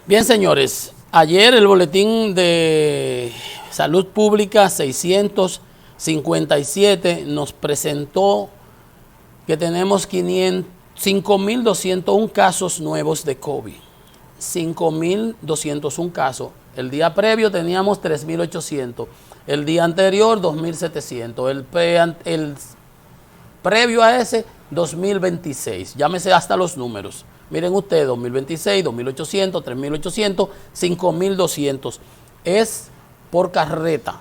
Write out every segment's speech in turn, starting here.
Bien, señores, ayer el boletín de salud pública 657 nos presentó que tenemos 5.201 casos nuevos de COVID. 5.201 casos. El día previo teníamos 3.800. El día anterior 2.700. El previo a ese 2026. Llámese hasta los números. Miren ustedes, 2026, 2.800, 3.800, 5.200. Es por carreta.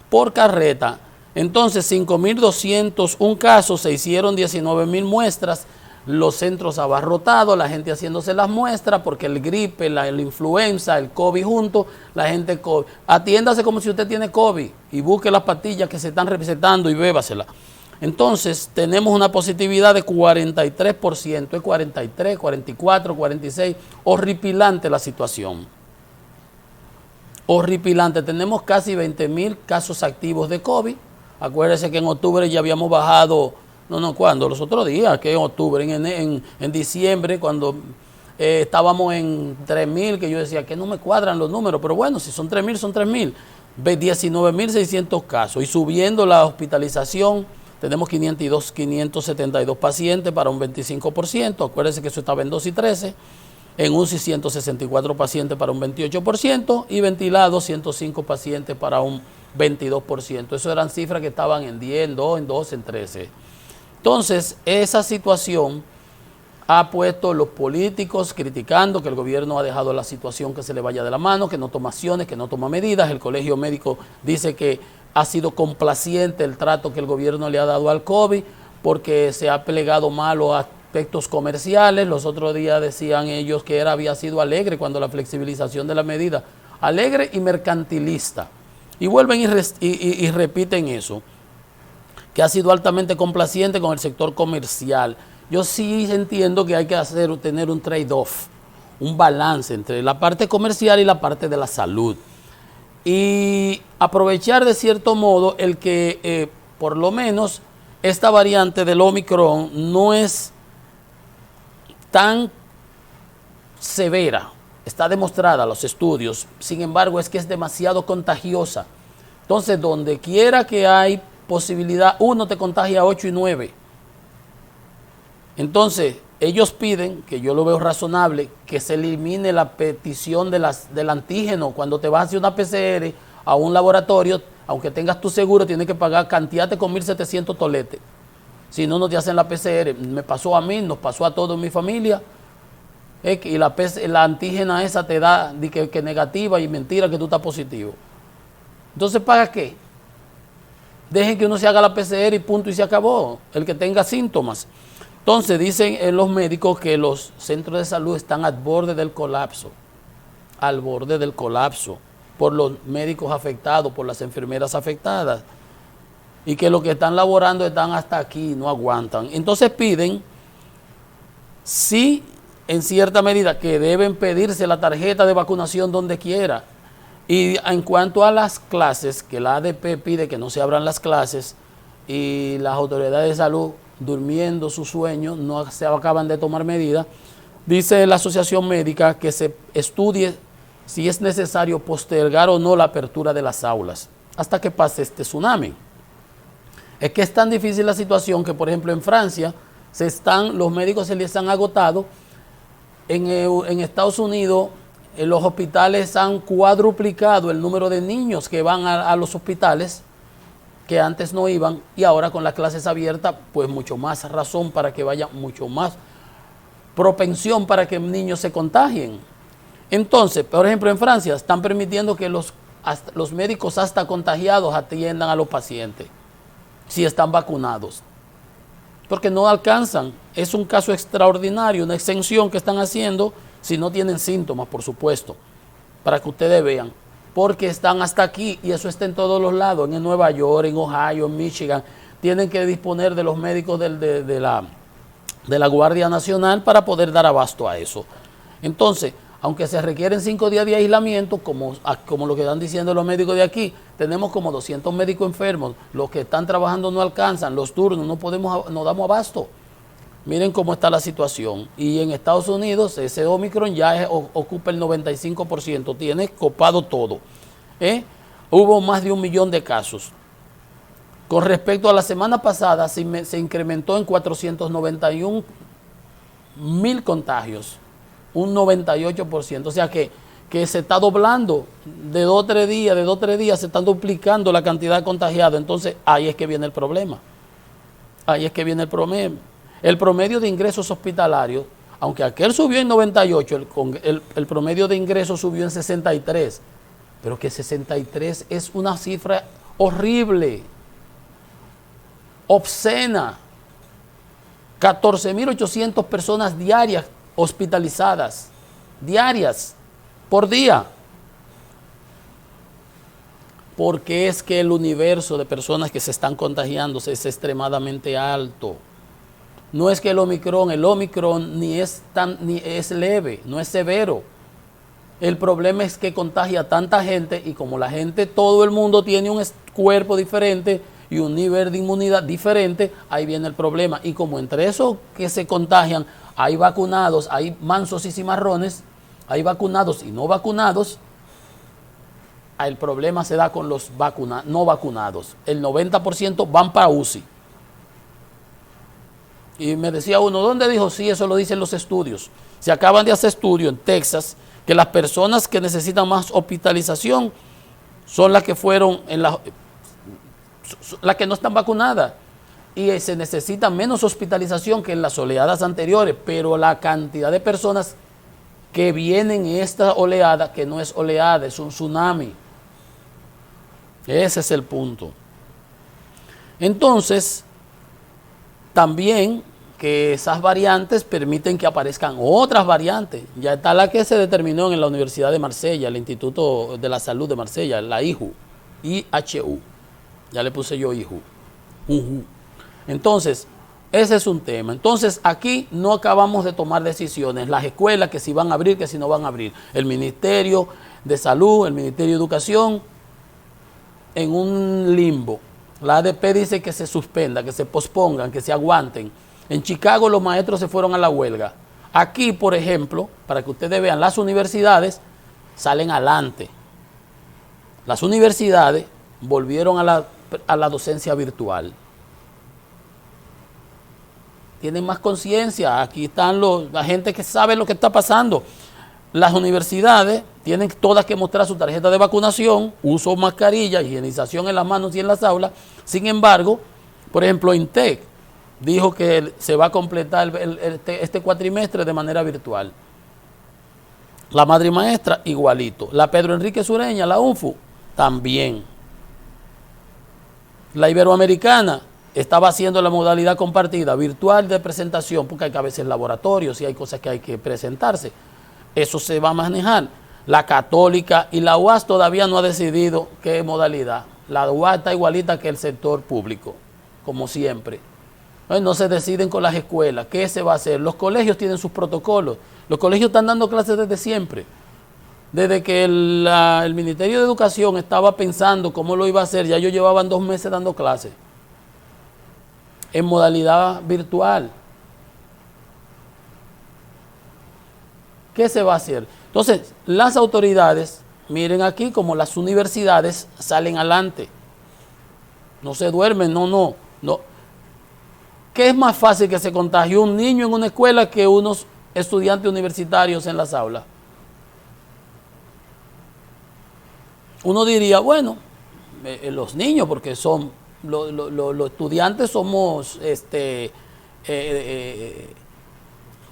Por carreta. Entonces, 5.201 casos, se hicieron 19.000 muestras, los centros abarrotados, la gente haciéndose las muestras, porque el gripe, la influenza, el COVID junto, la gente COVID. Atiéndase como si usted tiene COVID y busque las pastillas que se están recetando y bébasela. Entonces, tenemos una positividad de 43%, es 43, 44, 46, horripilante la situación. Horripilante, tenemos casi 20.000 casos activos de COVID. Acuérdense que en octubre ya habíamos bajado, ¿cuándo? Los otros días, que en octubre, en diciembre, cuando estábamos en 3.000, que yo decía que no me cuadran los números, pero bueno, si son 3.000, son 3.000. 19.600 casos y subiendo la hospitalización. Tenemos 572 pacientes para un 25%. Acuérdense que eso estaba en 2 y 13. En UCI 164 pacientes para un 28% y ventilados 105 pacientes para un 22%. Eso eran cifras que estaban en 10, en 2, en 12, en 13. Entonces, esa situación ha puesto los políticos criticando que el gobierno ha dejado la situación que se le vaya de la mano, que no toma acciones, que no toma medidas. El colegio médico dice que ha sido complaciente el trato que el gobierno le ha dado al COVID porque se ha plegado mal los aspectos comerciales. Los otros días decían ellos que había sido alegre cuando la flexibilización de la medida, alegre y mercantilista. Y vuelven y repiten eso, que ha sido altamente complaciente con el sector comercial. Yo sí entiendo que hay que tener un trade-off, un balance entre la parte comercial y la parte de la salud. Y aprovechar de cierto modo el que por lo menos esta variante del Omicron no es tan severa, está demostrada los estudios, sin embargo es que es demasiado contagiosa. Entonces, donde quiera que hay posibilidad, uno te contagia 8 y 9. Entonces, ellos piden, que yo lo veo razonable, que se elimine la petición del antígeno. Cuando te vas a hacer una PCR a un laboratorio, aunque tengas tu seguro, tienes que pagar cantidad con 1.700 toletes. Si no, no te hacen la PCR. Me pasó a mí, nos pasó a toda mi familia. Y la antígena esa te da que negativa y mentira que tú estás positivo. Entonces, ¿para qué? Dejen que uno se haga la PCR y punto y se acabó. El que tenga síntomas. Entonces dicen los médicos que los centros de salud están al borde del colapso, por los médicos afectados, por las enfermeras afectadas, y que los que están laborando están hasta aquí, no aguantan. Entonces piden, sí, en cierta medida, que deben pedirse la tarjeta de vacunación donde quiera. Y en cuanto a las clases, que la ADP pide que no se abran las clases y las autoridades de salud durmiendo su sueño, no se acaban de tomar medidas, dice la asociación médica que se estudie si es necesario postergar o no la apertura de las aulas hasta que pase este tsunami. Es que es tan difícil la situación que, por ejemplo, en Francia los médicos se les han agotado. En Estados Unidos los hospitales han cuadruplicado el número de niños que van a los hospitales, que antes no iban, y ahora con las clases abiertas, pues mucho más razón para que vaya, mucho más propensión para que niños se contagien. Entonces, por ejemplo, en Francia están permitiendo que los médicos hasta contagiados atiendan a los pacientes, si están vacunados, porque no alcanzan. Es un caso extraordinario, una exención que están haciendo, si no tienen síntomas, por supuesto, para que ustedes vean. Porque están hasta aquí y eso está en todos los lados, en Nueva York, en Ohio, en Michigan. Tienen que disponer de los médicos de la Guardia Nacional para poder dar abasto a eso. Entonces, aunque se requieren 5 días de aislamiento, como lo que están diciendo los médicos de aquí, tenemos como 200 médicos enfermos, los que están trabajando no alcanzan, los turnos no damos abasto. Miren cómo está la situación. Y en Estados Unidos ese Omicron ya ocupa el 95%, tiene copado todo. Hubo más de 1 millón de casos. Con respecto a la semana pasada, se incrementó en 491,000 contagios, un 98%. O sea que se está doblando de 2 o 3 días, se están duplicando la cantidad de contagiados. Entonces ahí es que viene el problema. Ahí es que viene el problema. El promedio de ingresos hospitalarios, aunque aquel subió en 98, el promedio de ingresos subió en 63. Pero que 63 es una cifra horrible, obscena. 14.800 personas diarias hospitalizadas, diarias, por día. Porque es que el universo de personas que se están contagiándose es extremadamente alto. No es que el Omicron ni es leve, no es severo. El problema es que contagia a tanta gente y como la gente, todo el mundo tiene un cuerpo diferente y un nivel de inmunidad diferente, ahí viene el problema. Y como entre esos que se contagian hay vacunados, hay mansos y cimarrones, hay vacunados y no vacunados, el problema se da con los no vacunados. El 90% van para UCI. Y me decía uno, ¿dónde dijo? Sí, eso lo dicen los estudios. Se acaban de hacer estudios en Texas que las personas que necesitan más hospitalización son las que fueron las que no están vacunadas. Y se necesita menos hospitalización que en las oleadas anteriores, pero la cantidad de personas que vienen en esta oleada, que no es oleada, es un tsunami. Ese es el punto. Entonces, también que esas variantes permiten que aparezcan otras variantes. Ya está la que se determinó en la Universidad de Marsella, el Instituto de la Salud de Marsella, la IHU. Ya le puse yo IHU. Entonces, ese es un tema. Entonces, aquí no acabamos de tomar decisiones. Las escuelas, que si van a abrir, que si no van a abrir. El Ministerio de Salud, el Ministerio de Educación, en un limbo. La ADP dice que se suspenda, que se pospongan, que se aguanten. En Chicago los maestros se fueron a la huelga. Aquí, por ejemplo, para que ustedes vean, las universidades salen adelante. Las universidades volvieron a la docencia virtual. Tienen más conciencia. Aquí están la gente que sabe lo que está pasando. Las universidades tienen todas que mostrar su tarjeta de vacunación, uso de mascarilla, higienización en las manos y en las aulas. Sin embargo, por ejemplo, INTEC dijo que se va a completar este cuatrimestre de manera virtual. La Madre Maestra, igualito. La Pedro Enrique Sureña, la UNFU, también. La Iberoamericana estaba haciendo la modalidad compartida, virtual de presentación, porque hay que a veces laboratorios y hay cosas que hay que presentarse. Eso se va a manejar. La Católica y la UAS todavía no ha decidido qué modalidad. La UAS está igualita que el sector público, como siempre. No se deciden con las escuelas. ¿Qué se va a hacer? Los colegios tienen sus protocolos. Los colegios están dando clases desde siempre. Desde que el Ministerio de Educación estaba pensando cómo lo iba a hacer, ya ellos llevaban 2 meses dando clases en modalidad virtual. ¿Qué se va a hacer? Entonces, las autoridades, miren aquí como las universidades salen adelante. No se duermen, no. ¿Qué es más fácil que se contagie un niño en una escuela que unos estudiantes universitarios en las aulas? Uno diría, bueno, los niños, porque son los estudiantes somos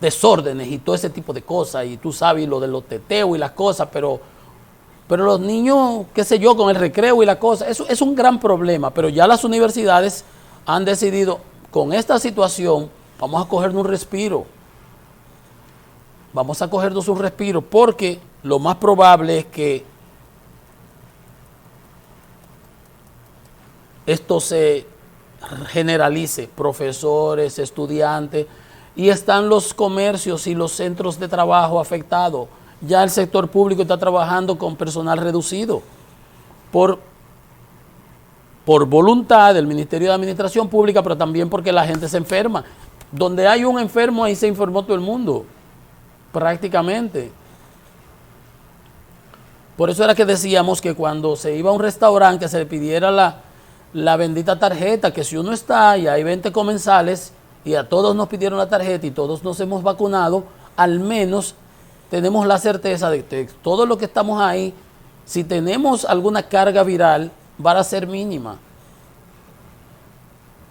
desórdenes y todo ese tipo de cosas, y tú sabes lo de los teteos y las cosas, pero los niños, qué sé yo, con el recreo y la cosa, eso es un gran problema. Pero ya las universidades han decidido, con esta situación, vamos a cogernos un respiro. Vamos a cogernos un respiro, porque lo más probable es que esto se generalice, profesores, estudiantes, y están los comercios y los centros de trabajo afectados. Ya el sector público está trabajando con personal reducido por voluntad del Ministerio de Administración Pública, pero también porque la gente se enferma. Donde hay un enfermo, ahí se informó todo el mundo, prácticamente. Por eso era que decíamos que cuando se iba a un restaurante, que se le pidiera la bendita tarjeta, que si uno está y hay 20 comensales y a todos nos pidieron la tarjeta y todos nos hemos vacunado, al menos tenemos la certeza de que todo lo que estamos ahí, si tenemos alguna carga viral, va a ser mínima.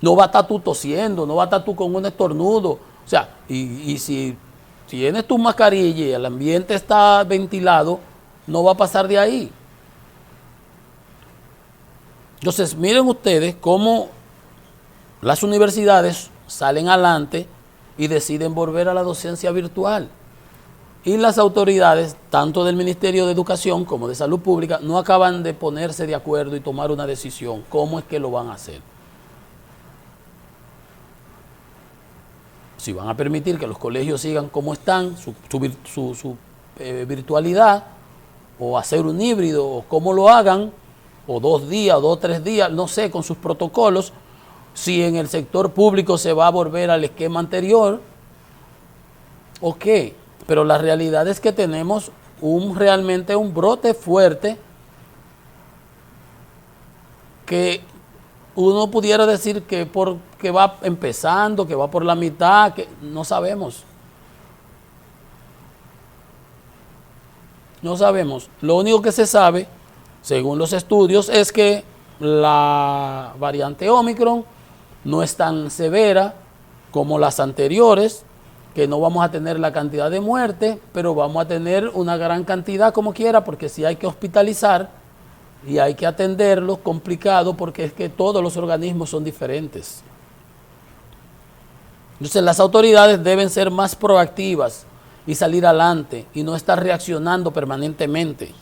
No va a estar tú tosiendo, no va a estar tú con un estornudo. O sea, y si tienes tu mascarilla y el ambiente está ventilado, no va a pasar de ahí. Entonces, miren ustedes cómo las universidades salen adelante y deciden volver a la docencia virtual. Y las autoridades, tanto del Ministerio de Educación como de Salud Pública, no acaban de ponerse de acuerdo y tomar una decisión. ¿Cómo es que lo van a hacer? Si van a permitir que los colegios sigan como están, su virtualidad, o hacer un híbrido, o cómo lo hagan, o 2 días, o 2 o 3 días, no sé, con sus protocolos. Si en el sector público se va a volver al esquema anterior, ok. Pero la realidad es que tenemos realmente un brote fuerte que uno pudiera decir que va empezando, que va por la mitad, que no sabemos. No sabemos. Lo único que se sabe, según los estudios, es que la variante Omicron no es tan severa como las anteriores, que no vamos a tener la cantidad de muertes, pero vamos a tener una gran cantidad como quiera, porque si hay que hospitalizar y hay que atenderlos, complicado, porque es que todos los organismos son diferentes. Entonces las autoridades deben ser más proactivas y salir adelante y no estar reaccionando permanentemente.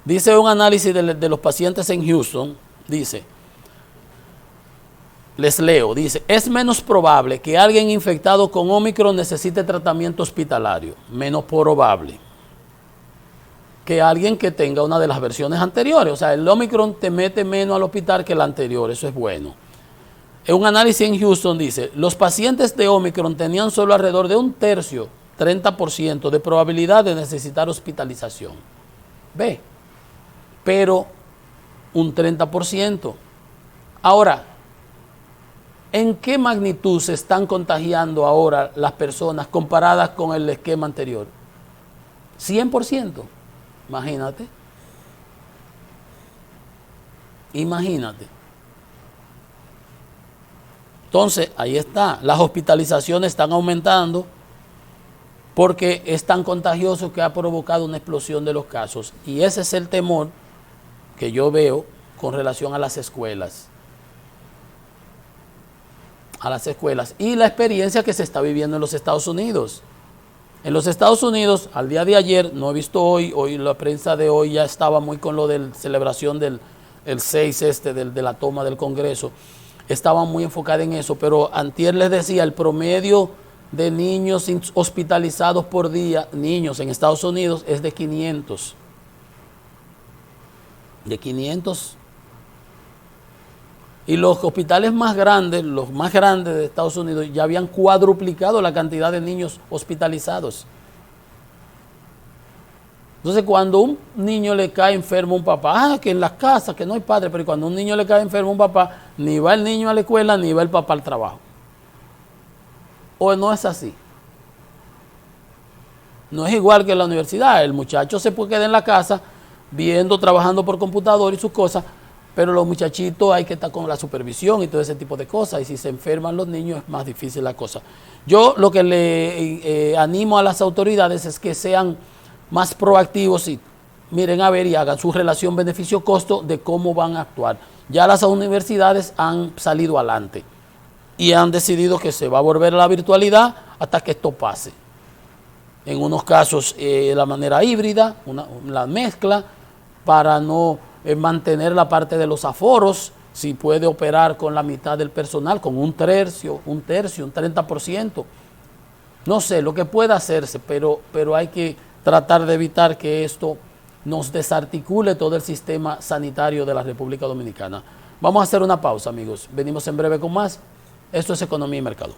Dice un análisis de los pacientes en Houston, dice, les leo, dice, es menos probable que alguien infectado con Omicron necesite tratamiento hospitalario, menos probable que alguien que tenga una de las versiones anteriores. O sea, el Omicron te mete menos al hospital que el anterior, eso es bueno. En un análisis en Houston dice, los pacientes de Omicron tenían solo alrededor de 1/3, 30% de probabilidad de necesitar hospitalización. Ve, pero un 30%. Ahora, ¿en qué magnitud se están contagiando ahora las personas comparadas con el esquema anterior? 100%. Imagínate. Imagínate. Entonces, ahí está. Las hospitalizaciones están aumentando porque es tan contagioso que ha provocado una explosión de los casos. Y ese es el temor que yo veo con relación a las escuelas. Y la experiencia que se está viviendo en los Estados Unidos. En los Estados Unidos, al día de ayer, no he visto hoy la prensa de hoy ya estaba muy con lo de la celebración del 6 de la toma del Congreso, estaba muy enfocada en eso, pero antier les decía, el promedio de niños hospitalizados por día, niños en Estados Unidos, es de 500. De 500. Y los hospitales más grandes, los más grandes de Estados Unidos, ya habían cuadruplicado la cantidad de niños hospitalizados. Entonces, cuando un niño le cae enfermo a un papá, que en las casas, que no hay padre, pero cuando un niño le cae enfermo a un papá, ni va el niño a la escuela, ni va el papá al trabajo. ¿O no es así? No es igual que en la universidad. El muchacho se puede quedar en la casa, viendo, trabajando por computador y sus cosas, pero los muchachitos hay que estar con la supervisión y todo ese tipo de cosas, y si se enferman los niños es más difícil la cosa. Yo lo que le animo a las autoridades es que sean más proactivos y miren a ver y hagan su relación beneficio-costo de cómo van a actuar. Ya las universidades han salido adelante y han decidido que se va a volver a la virtualidad hasta que esto pase. En unos casos la manera híbrida, la mezcla, para no mantener la parte de los aforos, si puede operar con la mitad del personal, con un tercio, un 30%. No sé, lo que pueda hacerse, pero hay que tratar de evitar que esto nos desarticule todo el sistema sanitario de la República Dominicana. Vamos a hacer una pausa, amigos. Venimos en breve con más. Esto es Economía y Mercado.